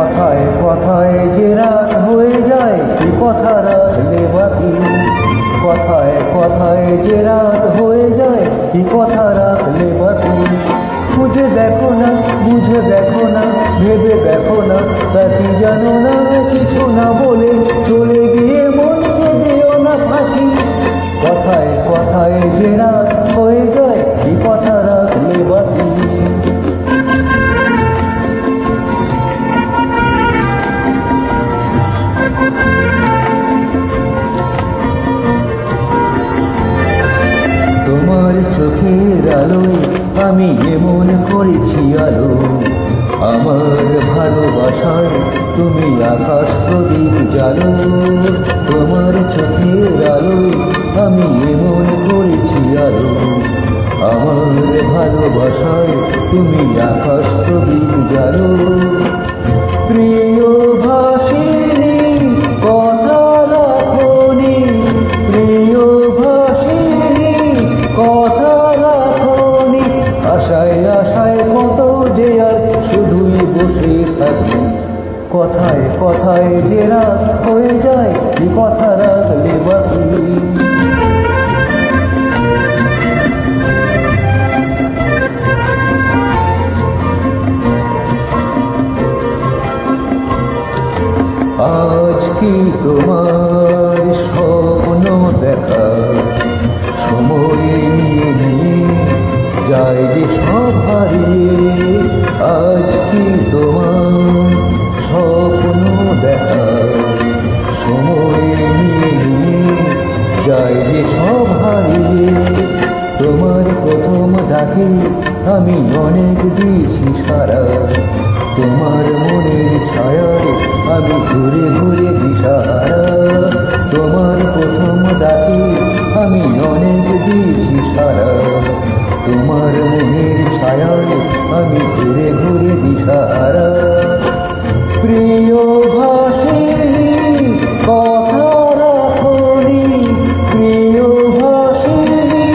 কথায় কথায় যে রাত হয়ে যায় কি কথা রাখলে বাকি। কথায় কথায় যে রাত হয়ে যায় কি কথা রাখলে বাকি। বুঝে দেখো না, বুঝে দেখো না, ভেবে দেখো না, তা কি জানো না, কিছু না বলে চলে গিয়ে মনকে দিও না ফাঁকি। কথায় কথায় যে রাত হয়ে যায় কি কথা রাখলে বাকি। তোমার চোখের আলোয় আমি এমন করেছি আলো, আমার ভালোবাসায় তুমি আকাশ প্রদীপ জ্বালো। তোমার চোখের আলোয় আমি এমন করেছি আলো, আমার ভালোবাসায় তুমি আকাশ প্রদীপ জ্বালো। প্রিয় ভাসিনী কথা রাখনি, প্রিয় ভাসিনী কথা রাখনি। আশায় আশায় কত যে আর শুধুই বসে থাকি। কথায় কথায় যে রাত হয়ে যায় কি কথা রাখলে বাকি। আজ কি তোমার স্বপ্ন দেখা সময় নিয়ে নিয়ে যায় যে সব হারিয়ে। আজ কি তোমার স্বপ্ন দেখা সময় নিয়ে নিয়ে যায় যে সব হারিয়ে। তোমার প্রথম ডাকে আমি অনেক দিয়েছি সারা, তোমার মনের ছায়ায় আমি ঘুরে ঘুরে দিশাহারা। তোমার প্রথম ডাকে আমি অনেক দিয়েছি সারা, তোমার মনের ছায়ায় আমি ঘুরে ঘুরে দিশাহারা। প্রিয় ভাসিনী কথা রাখনি, প্রিয় ভাসিনী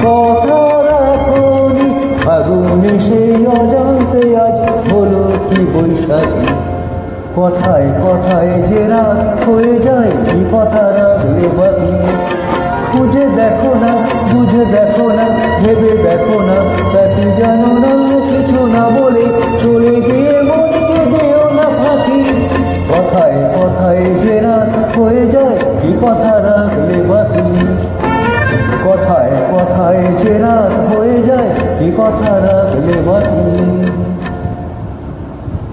কথা রাখনি। ফাগুনে সেই অজান্তে আজ হলো কি বৈশাখী। কথায় কথায় যে রাত হয়ে যায় কি কথা রাখলে বাকি। খুঁজে দেখো না, বুঝে দেখো না, ভেবে দেখো না, তা কি জানো না, কিছু না বলে চলে গিয়ে মনকে দিও না ফাঁকি। কথায় কথায় যে রাত হয়ে যায় কি কথা রাখলে বাকি। কথায় কথায় যে রাত হয়ে যায় কি কথা রাখলে বাকি।